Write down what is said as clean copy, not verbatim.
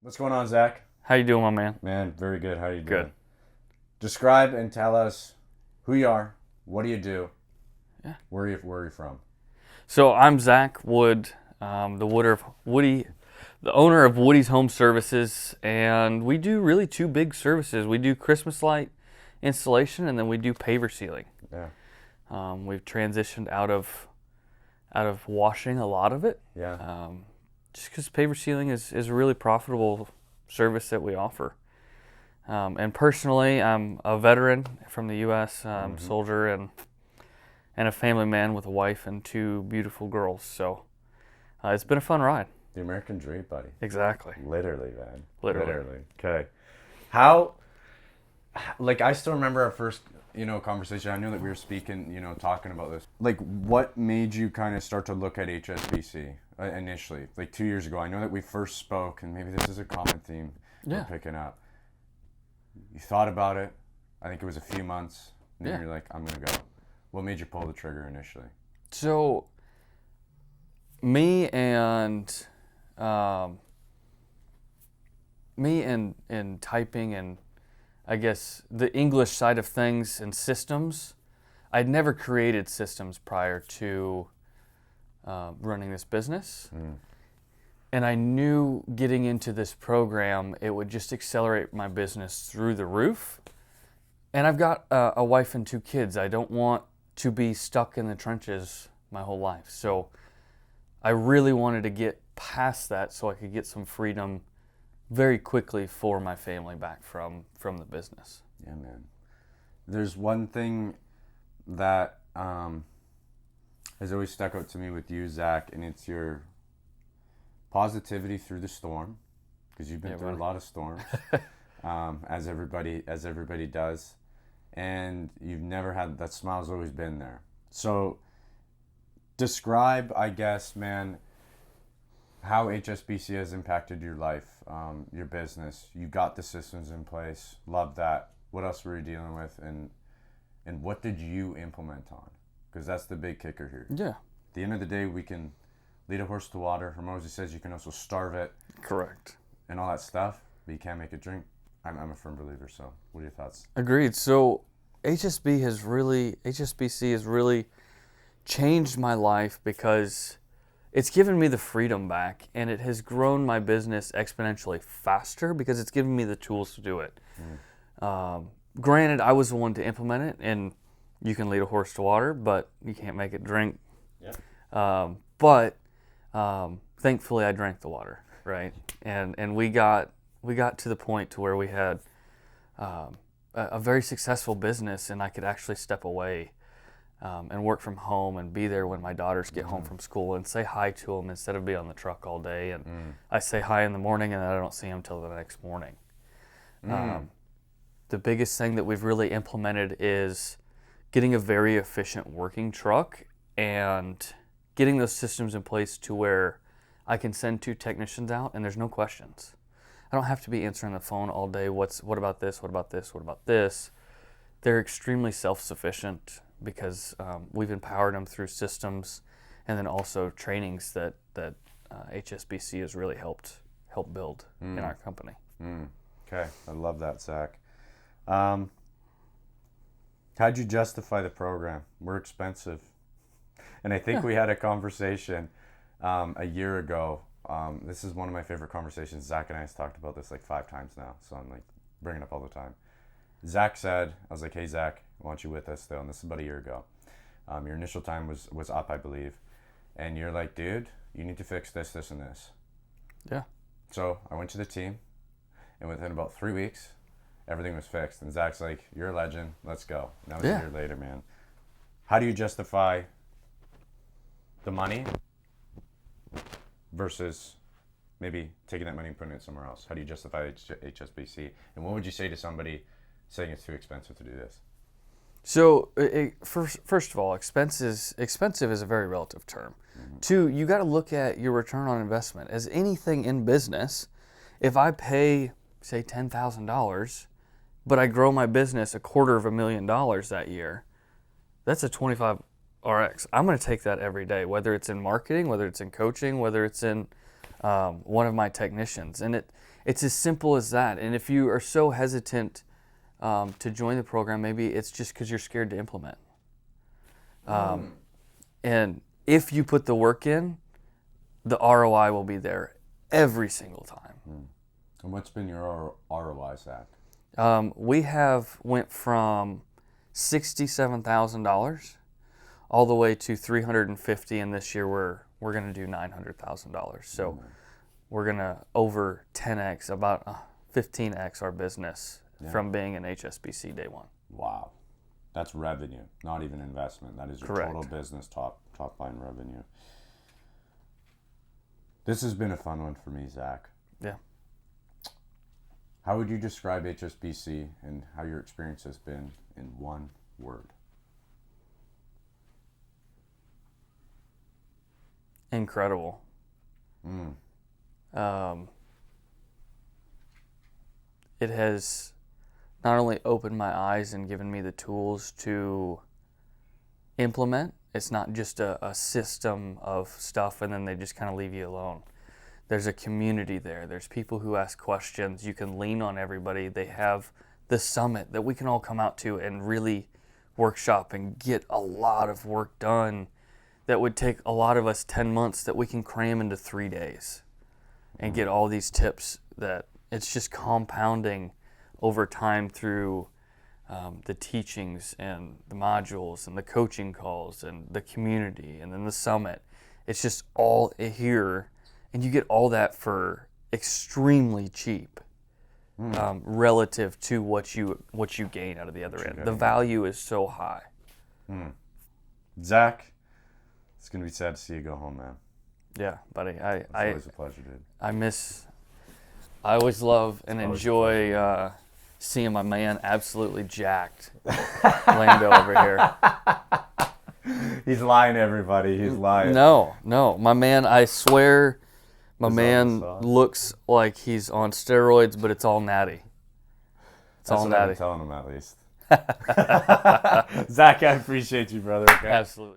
What's going on, Zach? How you doing, my man? Man, very good. How you doing? Good. Describe and tell us who you are, what do you do, Yeah. where are you from? So I'm Zach Wood, the owner of Woody's Home Services, and we do really two big services. We do Christmas light installation, and then we do paver sealing. Yeah, We've transitioned out of washing a lot of it, yeah, just because paver sealing is a really profitable service that we offer. And personally, I'm a veteran from the U.S., soldier, and a family man with a wife and two beautiful girls. So it's been a fun ride. the American dream, buddy. Exactly. Literally, man. Literally. Okay. How? Like, I still remember our first, conversation. I knew that we were speaking, talking about this. Like, what made you kind of start to look at HSBC initially? Like 2 years ago, I know that we first spoke, and maybe this is a common theme Yeah. we're picking up. You thought about it. I think it was a few months, and then Yeah. you're like, I'm gonna go. What made you pull the trigger initially? So me and me and typing and I guess the English side of things and systems. I'd never created systems prior to running this business. And I knew getting into this program, it would just accelerate my business through the roof. And I've got a wife and two kids. I don't want to be stuck in the trenches my whole life. So I really wanted to get past that so I could get some freedom very quickly for my family back from the business. Yeah, man. There's one thing that has always stuck out to me with you, Zach, and it's your positivity through the storm, because you've been Yeah, through buddy. a lot of storms, as everybody does, and you've never had that smile's always been there. So, describe, I guess, man, how HSBC has impacted your life, your business. You got the systems in place. Love that. What else were you dealing with, and what did you implement on? Because that's the big kicker here. Yeah, At the end of the day, we can lead a horse to water. Hermosi says you can also starve it correct. and all that stuff, but you can't make it drink. I'm a firm believer. So, what are your thoughts? Agreed. So HSBC has really changed my life because it's given me the freedom back, and it has grown my business exponentially faster because it's given me the tools to do it. Granted, I was the one to implement it, and you can lead a horse to water, but you can't make it drink. Yeah. But thankfully, I drank the water, right? And we got to the point to where we had a very successful business, and I could actually step away and work from home and be there when my daughters get home from school and say hi to them instead of be on the truck all day. And I say hi in the morning, and I don't see them till the next morning. The biggest thing that we've really implemented is getting a very efficient working truck and getting those systems in place to where I can send two technicians out and there's no questions. I don't have to be answering the phone all day. What about this? What about this? What about this? They're extremely self-sufficient because we've empowered them through systems and then also trainings that HSBC has really helped build in our company. Okay, I love that, Zach. How'd you justify the program? We're expensive. And I think we had a conversation a year ago. This is one of my favorite conversations. Zach and I have talked about this like 5 times now, so I'm like bringing it up all the time. Zach said, I was like, hey, Zach, I want you with us still. And this is about a year ago. Your initial time was up, I believe. And you're like, dude, you need to fix this, this, and this. Yeah. So I went to the team, and within about 3 weeks, everything was fixed. And Zach's like, you're a legend. Let's go. And that was a year later, man. How do you justify the money versus maybe taking that money and putting it somewhere else? How do you justify HSBC? And what would you say to somebody saying it's too expensive to do this? So, first of all, expensive is a very relative term. 2, you got to look at your return on investment. As anything in business, if I pay, say, $10,000, but I grow my business $250,000 that year, that's a 25 RX. I'm going to take that every day, whether it's in marketing, whether it's in coaching, whether it's in one of my technicians. And It's as simple as that. And if you are so hesitant to join the program, maybe it's just because you're scared to implement. And if you put the work in, the ROI will be there every single time. And what's been your ROI, Zach? We have went from $67,000 all the way to $350,000, and this year we're going to do $900,000. So we're going to over 10x, about 15x our business from being an HSBC day one. Wow. That's revenue, not even investment. That is your Correct. total business top line revenue. This has been a fun one for me, Zach. Yeah. How would you describe HSBC and how your experience has been in one word? Incredible. It has not only opened my eyes and given me the tools to implement. It's not just a system of stuff and then they just kind of leave you alone. There's a community there. There's people who ask questions. You can lean on everybody. They have the summit that we can all come out to and really workshop and get a lot of work done that would take a lot of us 10 months that we can cram into 3 days and get all these tips that it's just compounding over time through the teachings and the modules and the coaching calls and the community and then the summit. It's just all here, and you get all that for extremely cheap relative to what you gain out of the other end. The value is so high. Zach, it's going to be sad to see you go home, man. Yeah, buddy. It's always a pleasure, dude. I always love and enjoy seeing my man absolutely jacked. Lando over here. He's lying, everybody. He's lying. No. My man, I swear, my man looks like he's on steroids, but it's all natty. It's all natty. That's what I'm telling him, at least. Zach, I appreciate you, brother. Okay? Absolutely.